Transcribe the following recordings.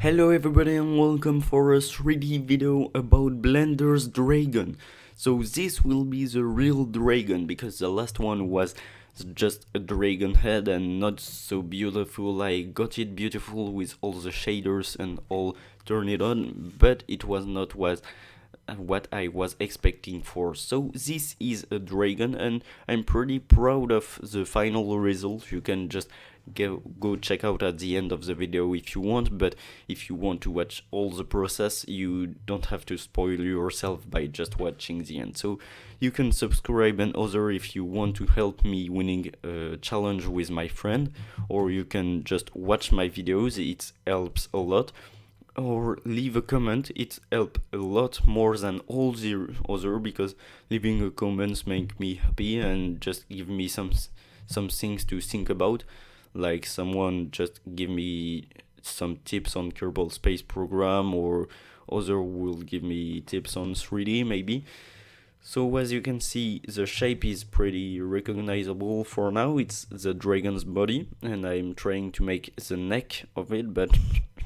Hello everybody and welcome for a 3D video about Blender's Dragon. So this will be the real dragon because the last one was just a dragon head and not so beautiful. I got it beautiful with all the shaders and all turned it on, but it was not what I was expecting for. So this is a dragon and I'm pretty proud of the final result. You can just go check out at the end of the video if you want, but if you want to watch all the process you don't have to spoil yourself by just watching the end. So you can subscribe and other if you want to help me winning a challenge with my friend, or you can just watch my videos, it helps a lot, or leave a comment, it helps a lot more than all the other, because leaving a comments make me happy and just give me some things to think about, like someone just give me some tips on Kerbal Space Program, or other will give me tips on 3D maybe. So as you can see, the shape is pretty recognizable for now. It's the dragon's body, and I'm trying to make the neck of it, but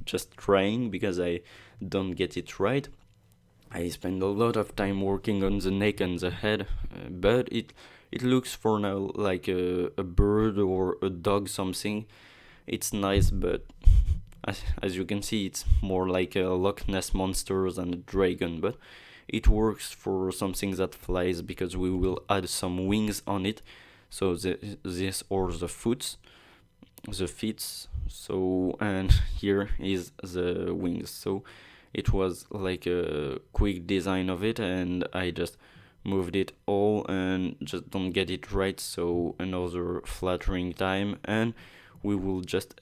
just trying because I don't get it right. I spend a lot of time working on the neck and the head, but it looks for now like a bird or a dog something. It's nice, but as you can see, it's more like a Loch Ness monster than a dragon, but it works for something that flies because we will add some wings on it. So this or the feet. So and here is the wings. So it was like a quick design of it, and I just moved it all and just don't get it right. So another flattering time, and we will just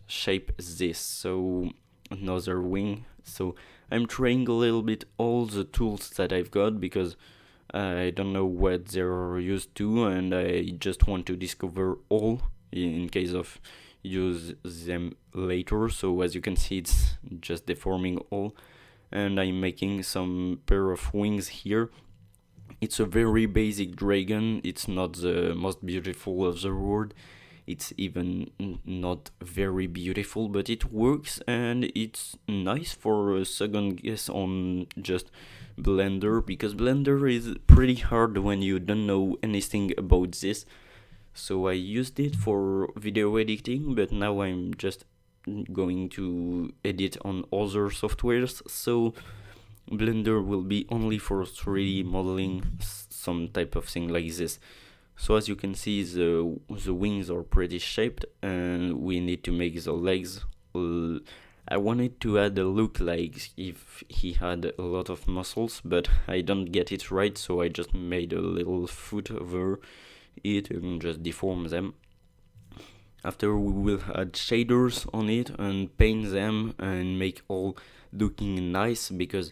shape this. So another wing. So I'm trying a little bit all the tools that I've got because I don't know what they're used to, and I just want to discover all in case of use them later. So as you can see, it's just deforming all, and I'm making some pair of wings here. It's a very basic dragon. It's not the most beautiful of the world. It's even not very beautiful, but it works and it's nice for a second guess on just Blender, because Blender is pretty hard when you don't know anything about this. So I used it for video editing, but now I'm just going to edit on other softwares. So Blender will be only for 3D modeling, some type of thing like this. So as you can see, the wings are pretty shaped, and we need to make the legs. I wanted to add a look like if he had a lot of muscles, but I don't get it right, so I just made a little foot over it and just deform them. After we will add shaders on it and paint them and make all looking nice, because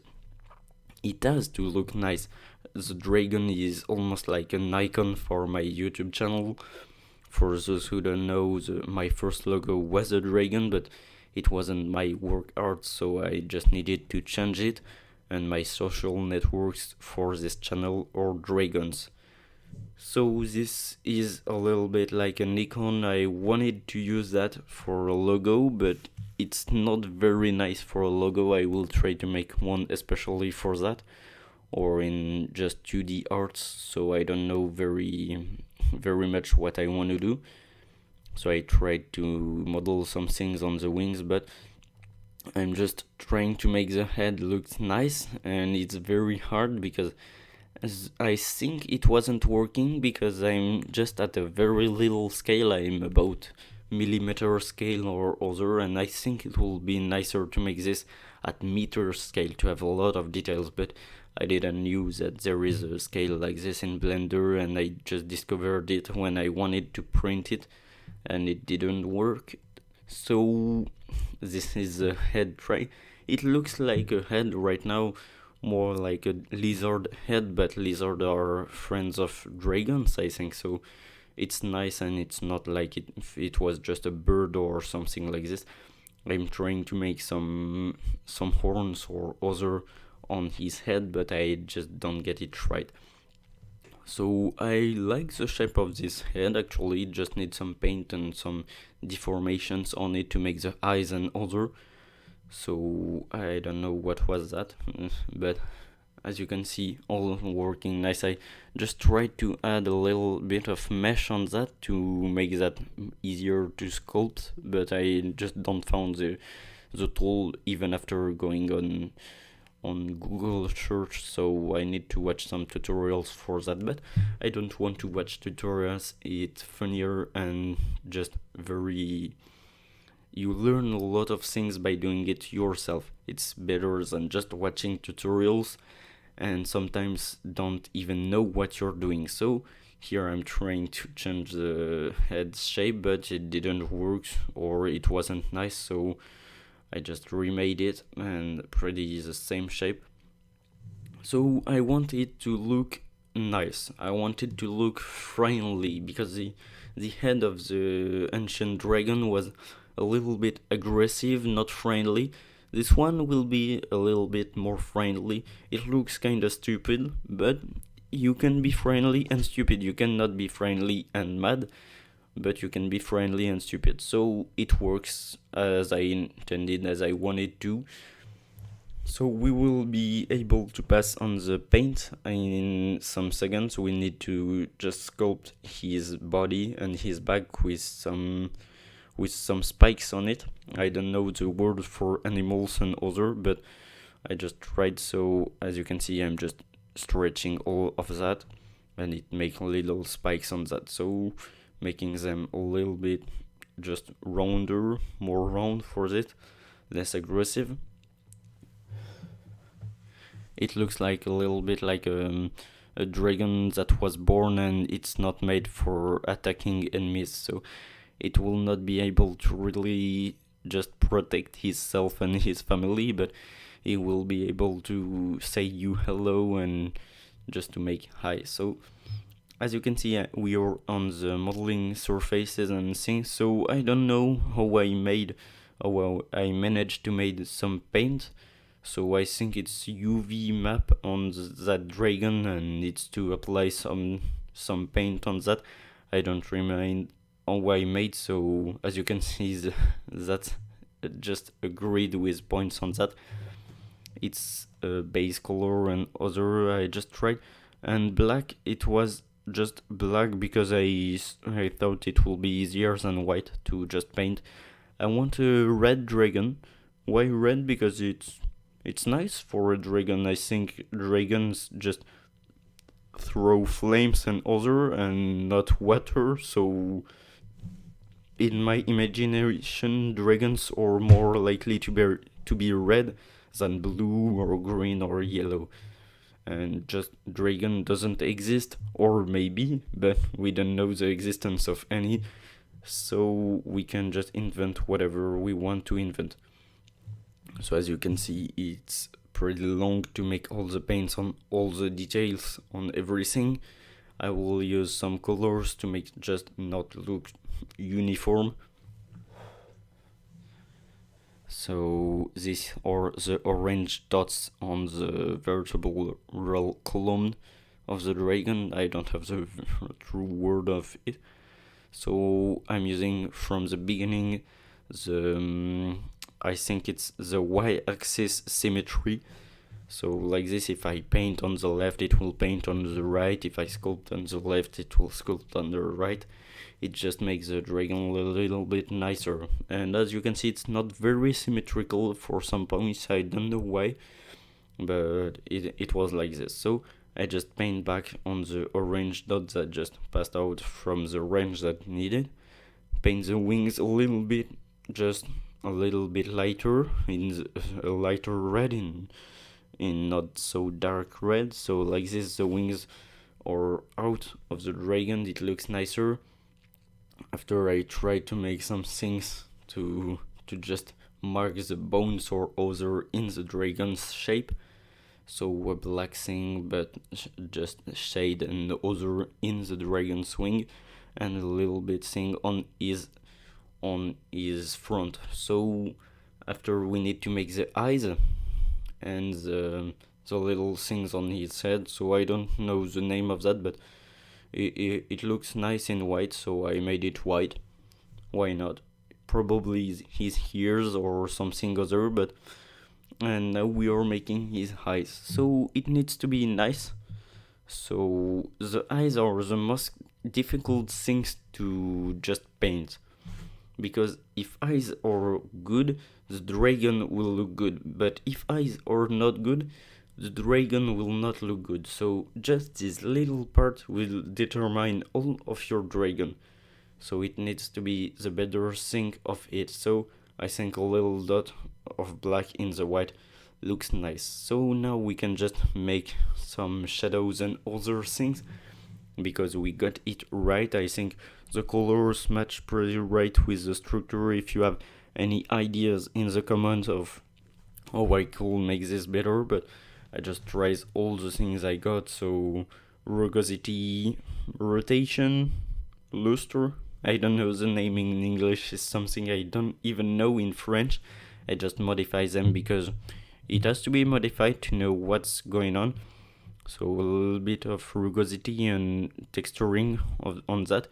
it has to look nice. The dragon is almost like an icon for my YouTube channel. For those who don't know, my first logo was a dragon, but it wasn't my work art, so I just needed to change it, and my social networks for this channel are dragons. So this is a little bit like an icon. I wanted to use that for a logo, but it's not very nice for a logo. I will try to make one especially for that, or in just 2D arts, so I don't know very much what I want to do. So I tried to model some things on the wings, but I'm just trying to make the head look nice, and it's very hard because I think it wasn't working because I'm just at a very little scale. I'm about millimeter scale or other, and I think it will be nicer to make this at meter scale to have a lot of details, but I didn't know that there is a scale like this in Blender, and I just discovered it when I wanted to print it, and it didn't work. So this is a head tray. It looks like a head right now, more like a lizard head, but lizards are friends of dragons, I think. So it's nice, and it's not like if it was just a bird or something like this. I'm trying to make some horns or other on his head, but I just don't get it right. So I like the shape of this head. Actually, it just needs some paint and some deformations on it to make the eyes and other. So I don't know what was that, but as you can see, all working nice. I just tried to add a little bit of mesh on that to make that easier to sculpt, but I just don't found the tool even after going on Google search, so I need to watch some tutorials for that, but I don't want to watch tutorials. It's funnier and just very, you learn a lot of things by doing it yourself. It's better than just watching tutorials and sometimes don't even know what you're doing. So here I'm trying to change the head shape, but it didn't work or it wasn't nice, so I just remade it and pretty the same shape. So I want it to look nice. I want it to look friendly because the head of the ancient dragon was a little bit aggressive, not friendly. This one will be a little bit more friendly. It looks kinda stupid, but you can be friendly and stupid. You cannot be friendly and mad, but you can be friendly and stupid. So it works as I intended, as I wanted to. So we will be able to pass on the paint in some seconds. We need to just sculpt his body and his back with some spikes on it. I don't know the word for animals and other, but I just tried. So as you can see, I'm just stretching all of that, and it makes little spikes on that. So making them a little bit just rounder, more round for it, less aggressive. It looks like a little bit like a dragon that was born and it's not made for attacking enemies, so it will not be able to really just protect himself and his family, but he will be able to say you hello and just to make hi. So as you can see, we are on the modeling surfaces and things, so I don't know how I managed to make some paint. So I think it's UV map on that dragon and needs to apply some paint on that. I don't remember how I made, so as you can see, that's just a grid with points on that. It's a base color and other I just tried, and black, it was just black because I thought it will be easier than white to just paint. I want a red dragon. Why red? Because it's nice for a dragon. I think dragons just throw flames and other and not water, so in my imagination dragons are more likely to be red than blue or green or yellow. And just dragon doesn't exist, or maybe, but we don't know the existence of any, so we can just invent whatever we want to invent. So as you can see, it's pretty long to make all the paints on all the details on everything. I will use some colors to make just not look uniform. So these are the orange dots on the vertebral column of the dragon. I don't have the true word of it. So I'm using from the beginning I think it's the y-axis symmetry. So like this, if I paint on the left, it will paint on the right. If I sculpt on the left, it will sculpt on the right. It just makes the dragon a little bit nicer. And as you can see, it's not very symmetrical for some points. I don't know why, but it was like this. So I just paint back on the orange dot that just passed out from the range that needed. Paint the wings a little bit, just a little bit lighter, in a lighter red, in not so dark red. So like this, the wings are out of the dragon. It looks nicer. After I tried to make some things to just mark the bones or other in the dragon's shape. So a black thing, but just shade and other in the dragon's wing, and a little bit thing on his front. So after we need to make the eyes and the little things on his head. So I don't know the name of that, but it looks nice in white, so I made it white. Why not? probably his ears or something other, but and now we are making his eyes, so it needs to be nice. So the eyes are the most difficult things to just paint, because if eyes are good, the dragon will look good, but if eyes are not good, the dragon will not look good. So just this little part will determine all of your dragon, so it needs to be the better thing of it. So I think a little dot of black in the white looks nice. So now we can just make some shadows and other things, because we got it right. I think the colors match pretty right with the structure. If you have any ideas in the comments of how I could make this better, but I just tried all the things I got. So rugosity, rotation, luster, I don't know the naming in English, is something I don't even know in French. I just modify them because it has to be modified to know what's going on. So a little bit of rugosity and texturing on that.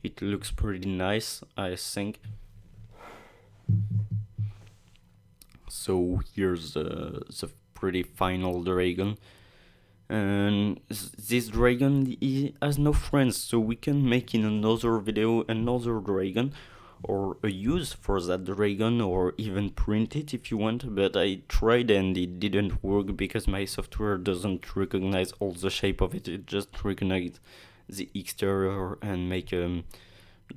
It looks pretty nice, I think. So here's the pretty final dragon. And this dragon has no friends, so we can make in another video another dragon, or a use for that dragon, or even print it if you want. But I tried and it didn't work because my software doesn't recognize all the shape of it. It just recognizes the exterior and make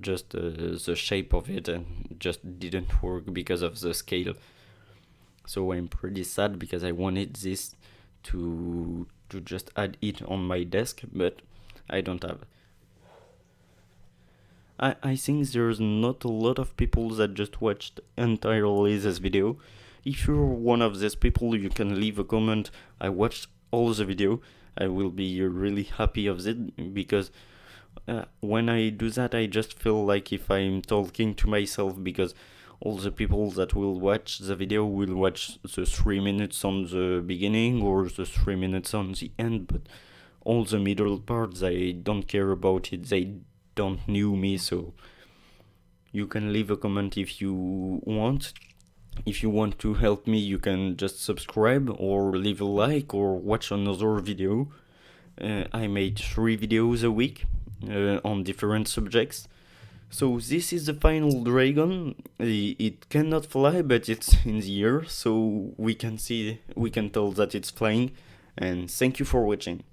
just the shape of it, and just didn't work because of the scale. So I'm pretty sad because I wanted this to just add it on my desk, but I don't have. I think there's not a lot of people that just watched entirely this video. If you're one of these people, you can leave a comment. I watched all the video. I will be really happy of it, because when I do that, I just feel like if I'm talking to myself, because all the people that will watch the video will watch the 3 minutes on the beginning or the 3 minutes on the end, but all the middle parts, I don't care about it. They don't know me, so you can leave a comment if you want. If you want to help me, you can just subscribe or leave a like or watch another video. I made 3 videos a week on different subjects. So this is the final dragon. It cannot fly, but it's in the air, so we can tell that it's flying. And thank you for watching.